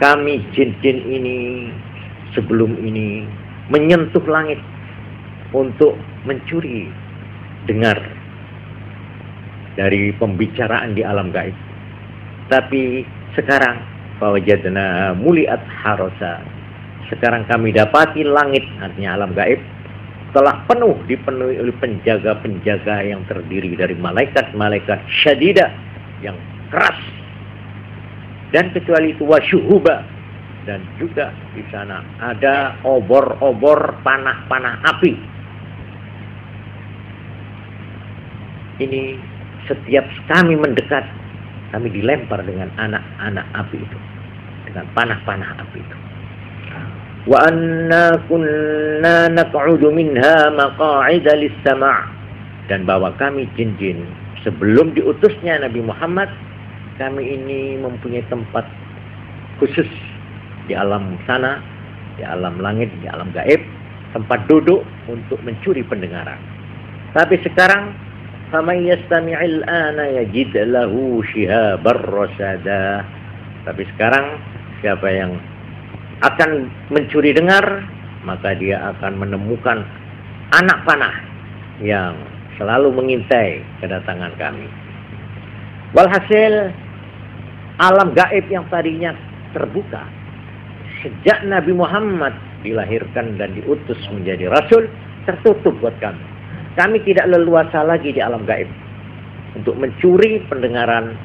kami jin-jin ini sebelum ini menyentuh langit untuk mencuri dengar dari pembicaraan di alam gaib. Tapi sekarang fawajadna muliat harasa. Sekarang kami dapati langit, artinya alam gaib, telah dipenuhi oleh penjaga-penjaga yang terdiri dari malaikat-malaikat syadidah yang keras. Dan kecuali itu wasyuhuba, dan juga di sana ada obor-obor panah-panah api. Ini setiap kami mendekat, kami dilempar dengan anak-anak api itu, dengan panah-panah api itu. Wa anna kunna naq'udu minha maq'ida lis-sama', dan bahwa kami jin-jin sebelum diutusnya Nabi Muhammad, kami ini mempunyai tempat khusus di alam sana, di alam langit, di alam gaib, tempat duduk untuk mencuri pendengaran. Tapi sekarang faman yastami'il ana yajid lahu shihabar rasada. Tapi sekarang siapa yang akan mencuri dengar, maka dia akan menemukan anak panah yang selalu mengintai kedatangan kami. Walhasil alam gaib yang tadinya terbuka sejak Nabi Muhammad dilahirkan dan diutus menjadi rasul, tertutup buat kami. Kami tidak leluasa lagi di alam gaib untuk mencuri pendengaran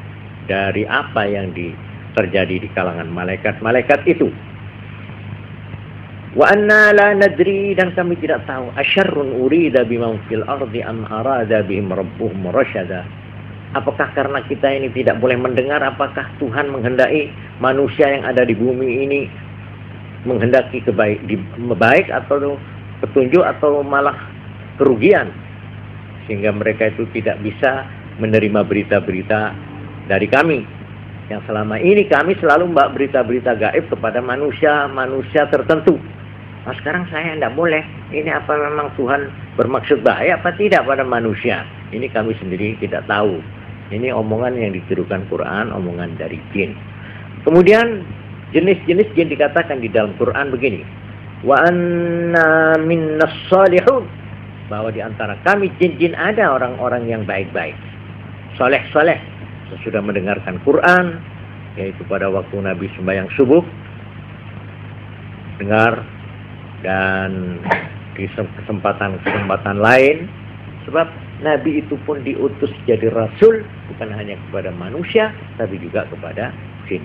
dari apa yang terjadi di kalangan malaikat-malaikat itu. Wa anna la nadri, dan kami tidak tahu asyarrun urida biman fil ardi am arada bihim rabbuhum rasyada. Apakah karena kita ini tidak boleh mendengar, apakah Tuhan menghendaki manusia yang ada di bumi ini menghendaki baik atau petunjuk atau malah kerugian, sehingga mereka itu tidak bisa menerima berita-berita dari kami, yang selama ini kami selalu membawa berita-berita gaib kepada manusia tertentu. Nah, sekarang saya tidak boleh. Ini apa memang Tuhan bermaksud bahaya apa tidak pada manusia? Ini kami sendiri tidak tahu. Ini omongan yang ditirukan Quran, omongan dari jin. Kemudian jenis-jenis jin dikatakan di dalam Quran begini. Wa anna minnas salihun, bahwa di antara kami jin-jin ada orang-orang yang baik-baik, soleh-soleh, sesudah mendengarkan Quran, yaitu pada waktu Nabi sembahyang subuh, dengar, dan di kesempatan lain, sebab Nabi itu pun diutus jadi rasul, bukan hanya kepada manusia, tapi juga kepada jin.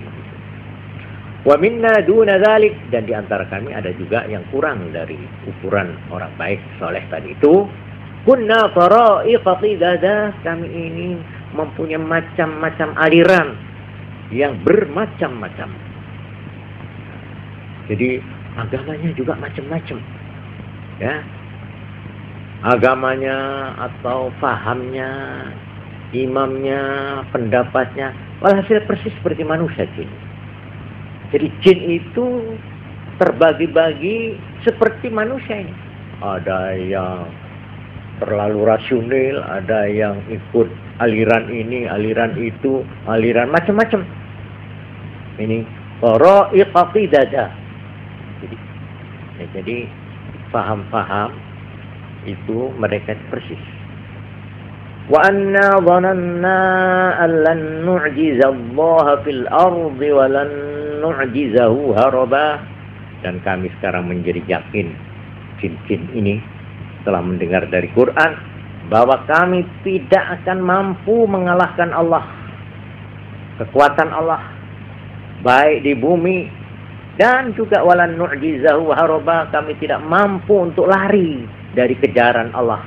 Wa minna duna dzalik, dan di antara kami ada juga yang kurang dari ukuran orang baik soleh tadi itu. Kunna tara'iqa qidada, kami ini mempunyai macam-macam aliran yang bermacam-macam. Jadi agamanya juga macam-macam. Ya. Agamanya atau fahamnya, imamnya, pendapatnya, walhasil persis seperti manusia jin. Jadi jin itu terbagi-bagi seperti manusia ini. Ada yang terlalu rasional, ada yang ikut aliran ini, aliran itu, aliran macam-macam. Ini tara'iqa qidada. Jadi paham-paham itu mereka persis. Wa anna dhananna an lan nu'jiza Allah fil ardi wa lan nu'jizahu haraba, dan kami sekarang menjadi yakin jin-jin ini telah mendengar dari Quran bahwa kami tidak akan mampu mengalahkan Allah, kekuatan Allah baik di bumi dan juga walan nu'jizahu haraba, kami tidak mampu untuk lari dari kejaran Allah.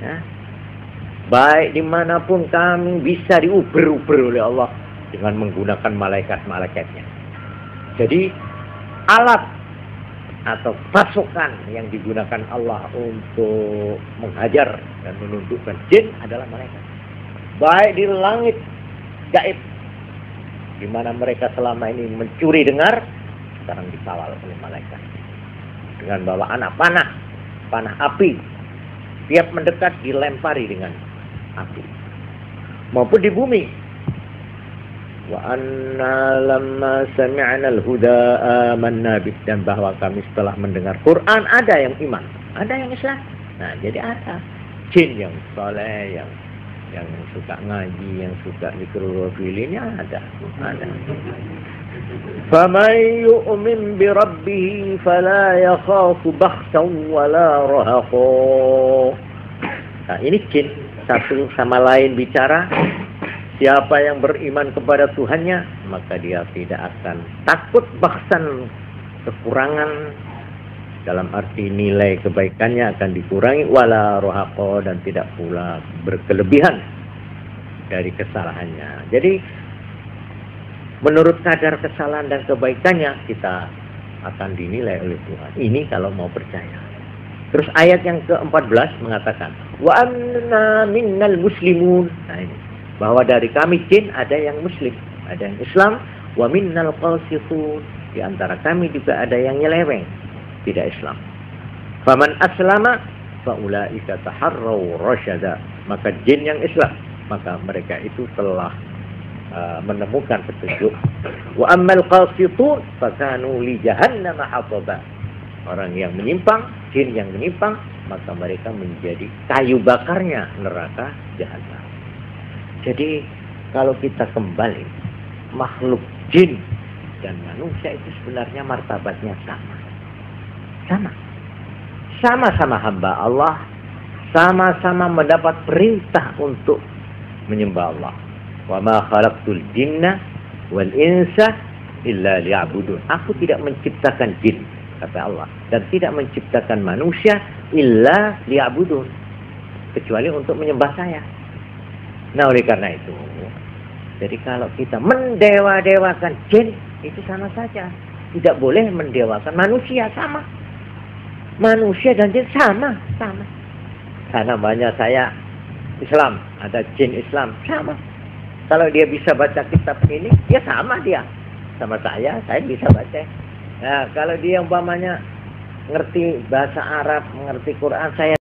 Ya. Baik dimanapun kami bisa diuber-uber oleh Allah dengan menggunakan malaikat-malaikatnya. Jadi alat atau pasukan yang digunakan Allah untuk menghajar dan menundukkan jin adalah malaikat. Baik di langit gaib, di mana mereka selama ini mencuri dengar, sekarang dikawal oleh malaikat dengan bawa anak panah api. Tiap mendekat dilempari dengan api. Maupun di bumi, Wa anna lamma sami'na al-huda amanna bih, dan bahwa kami setelah mendengar Quran ada yang iman, ada yang Islam. Nah, jadi ada jin yang soleh, yang suka ngaji, yang suka zikrul ini ada. Faman yu'min bi rabbih fala yakhafu bakhsan wala rahaqa. Nah, ini jin satu sama lain bicara. Siapa yang beriman kepada Tuhannya, maka dia tidak akan takut bakhsan, kekurangan, dalam arti nilai kebaikannya akan dikurangi, wala rohaqo, dan tidak pula berkelebihan dari kesalahannya. Jadi menurut kadar kesalahan dan kebaikannya kita akan dinilai oleh Tuhan. Ini kalau mau percaya. Terus ayat yang ke-14 mengatakan wa anna minnal muslimun. Nah, ini bahwa dari kami jin ada yang muslim, ada yang Islam, wa minnal qasitun, di antara kami juga ada yang nyeleweng, tidak Islam. Faman aslama faulaika taharraw rasyada, maka jin yang Islam, maka mereka itu telah menemukan petunjuk. Wa ammal qasitun fakanu li jahannam hataba, orang yang menyimpang, jin yang menyimpang, maka mereka menjadi kayu bakarnya neraka jahanam. Jadi kalau kita kembali, makhluk jin dan manusia itu sebenarnya martabatnya sama. Sama-sama hamba Allah, sama-sama mendapat perintah untuk menyembah Allah. Wa ma khalaqtul jinna wal insa illa liya'budun. Aku tidak menciptakan jin, kata Allah, dan tidak menciptakan manusia illa liya'budun, kecuali untuk menyembah saya. Nah, oleh karena itu, jadi kalau kita mendewa-dewakan jin, itu sama saja. Tidak boleh mendewakan manusia, sama. Manusia dan jin sama. Karena banyak saya Islam, ada jin Islam, sama. Kalau dia bisa baca kitab ini, ya sama dia. Sama saya bisa baca. Nah, kalau dia umpamanya ngerti bahasa Arab, mengerti Quran, saya